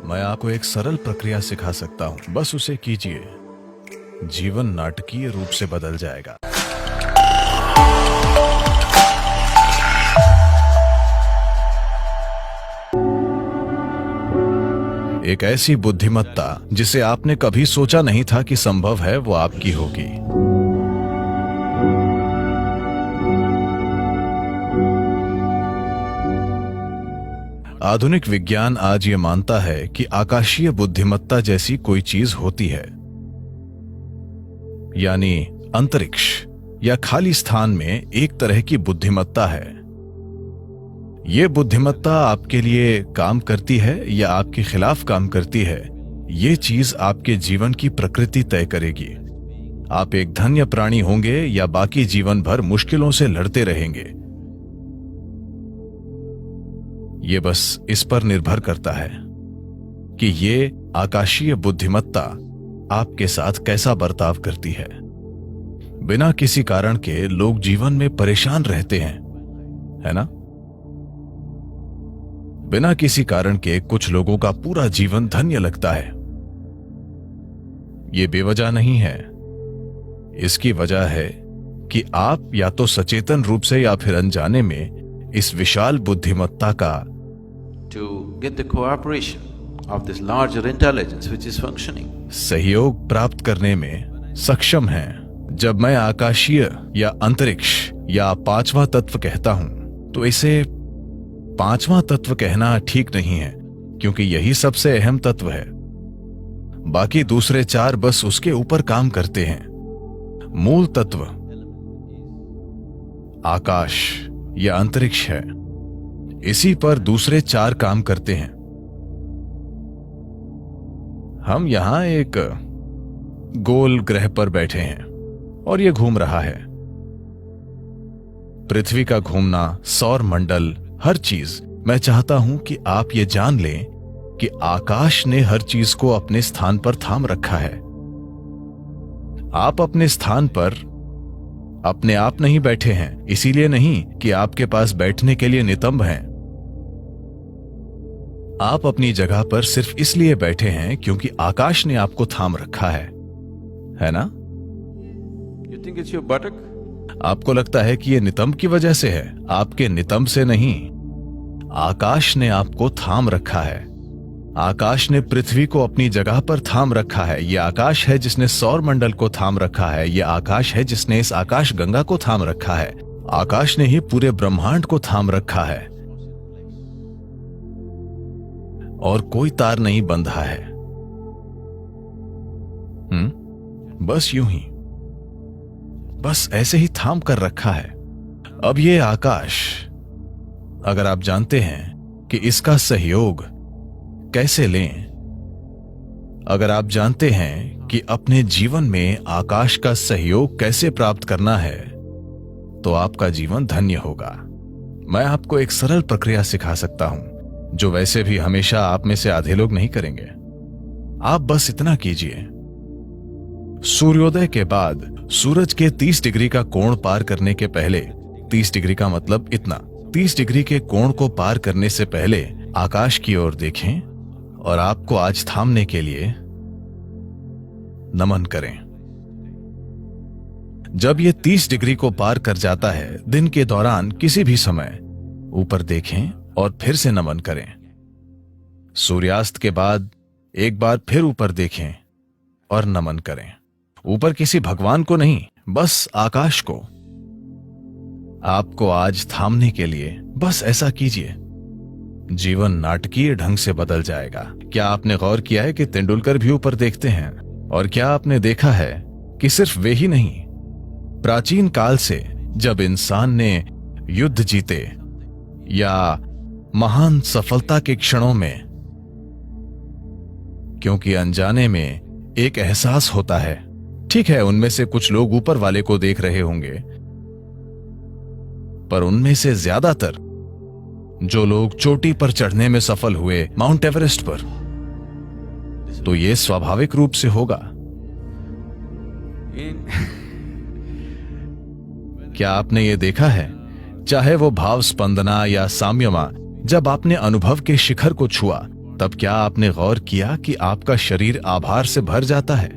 मैं आपको एक सरल प्रक्रिया सिखा सकता हूं, बस उसे कीजिए। जीवन नाटकीय रूप से बदल जाएगा। एक ऐसी बुद्धिमत्ता जिसे आपने कभी सोचा नहीं था कि संभव है, वो आपकी होगी। आधुनिक विज्ञान आज ये मानता है कि आकाशीय बुद्धिमत्ता जैसी कोई चीज होती है, यानी अंतरिक्ष या खाली स्थान में एक तरह की बुद्धिमत्ता है। ये बुद्धिमत्ता आपके लिए काम करती है या आपके खिलाफ काम करती है, ये चीज आपके जीवन की प्रकृति तय करेगी। आप एक धन्य प्राणी होंगे या बाकी जीवन भर मुश्किलों से लड़ते रहेंगे, ये बस इस पर निर्भर करता है कि ये आकाशीय बुद्धिमत्ता आपके साथ कैसा बर्ताव करती है। बिना किसी कारण के लोग जीवन में परेशान रहते हैं, है ना? बिना किसी कारण के कुछ लोगों का पूरा जीवन धन्य लगता है। ये बेवजह नहीं है। इसकी वजह है कि आप या तो सचेतन रूप से या फिर अनजाने में इस विशाल बुद्धिमत्ता का to get the cooperation of this larger intelligence which is functioning. सहयोग प्राप्त करने में सक्षम हैं। जब मैं आकाशीय या अंतरिक्ष या पांचवा तत्व कहता हूं, तो इसे पांचवा तत्व कहना ठीक नहीं है, क्योंकि यही सबसे अहम तत्व है। बाकी दूसरे चार बस उसके ऊपर काम करते हैं। मूल तत्व आकाश या अंतरिक्ष है, इसी पर दूसरे चार काम करते हैं। हम यहां एक गोल ग्रह पर बैठे हैं और यह घूम रहा है। पृथ्वी का घूमना, सौर मंडल, हर चीज, मैं चाहता हूं कि आप ये जान लें कि आकाश ने हर चीज को अपने स्थान पर थाम रखा है। आप अपने स्थान पर अपने आप नहीं बैठे हैं, इसीलिए नहीं कि आपके पास बैठने के लिए नितंब हैं। आप अपनी जगह पर सिर्फ इसलिए बैठे हैं क्योंकि आकाश ने आपको थाम रखा है ना? You think it's your buttock? आपको लगता है कि यह नितंब की वजह से है, आपके नितंब से नहीं। आकाश ने आपको थाम रखा है। आकाश ने पृथ्वी को अपनी जगह पर थाम रखा है। यह आकाश है जिसने सौर मंडल को थाम रखा है। यह आकाश है जिसने इस आकाश गंगा को थाम रखा है। आकाश ने ही पूरे ब्रह्मांड को थाम रखा है, और कोई तार नहीं बंधा है। बस यूं ही, बस ऐसे ही थाम कर रखा है। अब ये आकाश, अगर आप जानते हैं कि इसका सहयोग कैसे लें, अगर आप जानते हैं कि अपने जीवन में आकाश का सहयोग कैसे प्राप्त करना है, तो आपका जीवन धन्य होगा। मैं आपको एक सरल प्रक्रिया सिखा सकता हूं, जो वैसे भी हमेशा आप में से आधे लोग नहीं करेंगे। आप बस इतना कीजिए। सूर्योदय के बाद सूरज के 30 डिग्री का कोण पार करने के पहले, 30 डिग्री का मतलब इतना, 30 डिग्री के कोण को पार करने से पहले आकाश की ओर देखें और आपको आज थामने के लिए नमन करें। जब यह 30 डिग्री को पार कर जाता है, दिन के दौरान किसी भी समय ऊपर देखें और फिर से नमन करें। सूर्यास्त के बाद एक बार फिर ऊपर देखें और नमन करें। ऊपर किसी भगवान को नहीं, बस आकाश को। आपको आज थामने के लिए बस ऐसा कीजिए। जीवन नाटकीय ढंग से बदल जाएगा। क्या आपने गौर किया है कि तेंदुलकर भी ऊपर देखते हैं? और क्या आपने देखा है कि सिर्फ वे ही नहीं, प्राचीन काल से जब इंसान ने युद्ध जीते या महान सफलता के क्षणों में, क्योंकि अनजाने में एक एहसास होता है, ठीक है उनमें से कुछ लोग ऊपर वाले को देख रहे होंगे, पर उनमें से ज्यादातर जो लोग चोटी पर चढ़ने में सफल हुए, माउंट एवरेस्ट पर, तो यह स्वाभाविक रूप से होगा। क्या आपने ये देखा है, चाहे वो भाव स्पंदना या साम्यमा, जब आपने अनुभव के शिखर को छुआ, तब क्या आपने गौर किया कि आपका शरीर आभार से भर जाता है?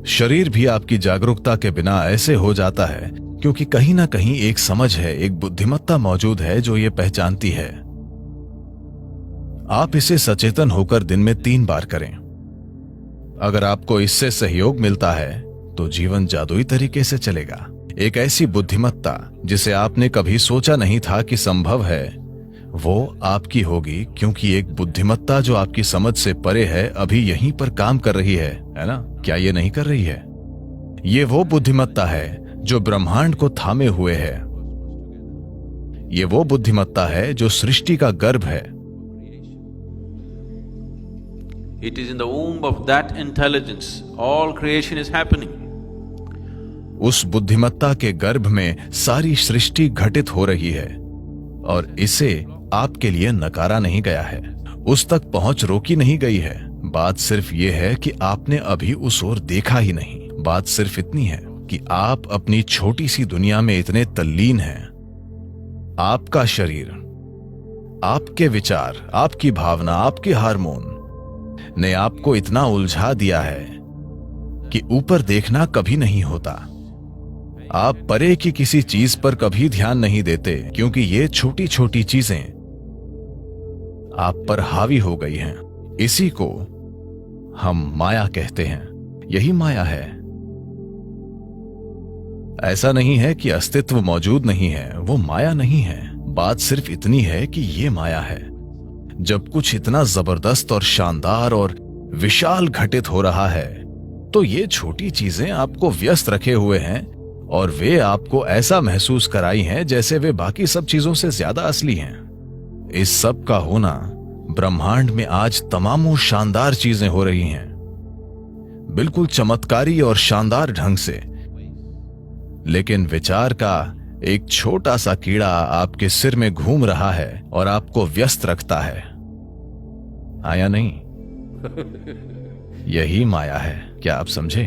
शरीर भी आपकी जागरूकता के बिना ऐसे हो जाता है क्योंकि कहीं ना कहीं एक समझ है, एक बुद्धिमत्ता मौजूद है जो ये पहचानती है। आप इसे सचेतन होकर दिन में 3 बार करें। अगर आपको इससे सहयोग मिलता है तो जीवन जादुई तरीके से चलेगा। एक ऐसी बुद्धिमत्ता जिसे आपने कभी सोचा नहीं था कि संभव है, वो आपकी होगी, क्योंकि एक बुद्धिमत्ता जो आपकी समझ से परे है अभी यहीं पर काम कर रही है ना? क्या ये नहीं कर रही है? ये वो बुद्धिमत्ता है जो ब्रह्मांड को थामे हुए है। ये वो बुद्धिमत्ता है जो सृष्टि का गर्भ है। It is in the womb of that intelligence all creation is happening. उस बुद्धिमत्ता के गर्भ में सारी सृष्टि घटित हो रही है और इसे आपके लिए नकारा नहीं गया है, उस तक पहुंच रोकी नहीं गई है। बात सिर्फ ये है कि आपने अभी उस ओर देखा ही नहीं। बात सिर्फ इतनी है कि आप अपनी छोटी सी दुनिया में इतने तल्लीन हैं। आपका शरीर, आपके विचार, आपकी भावना, आपके हार्मोन ने आपको इतना उलझा दिया है कि ऊपर देखना कभी नहीं होता। आप परे की किसी चीज पर कभी ध्यान नहीं देते क्योंकि ये छोटी छोटी चीजें आप पर हावी हो गई हैं। इसी को हम माया कहते हैं। यही माया है। ऐसा नहीं है कि अस्तित्व मौजूद नहीं है, वो माया नहीं है। बात सिर्फ इतनी है कि ये माया है। जब कुछ इतना जबरदस्त और शानदार और विशाल घटित हो रहा है तो ये छोटी चीजें आपको व्यस्त रखे हुए हैं और वे आपको ऐसा महसूस कराई हैं जैसे वे बाकी सब चीजों से ज्यादा असली हैं। इस सब का होना, ब्रह्मांड में आज तमामों शानदार चीजें हो रही हैं, बिल्कुल चमत्कारी और शानदार ढंग से, लेकिन विचार का एक छोटा सा कीड़ा आपके सिर में घूम रहा है और आपको व्यस्त रखता है। आया नहीं? यही माया है। क्या आप समझे?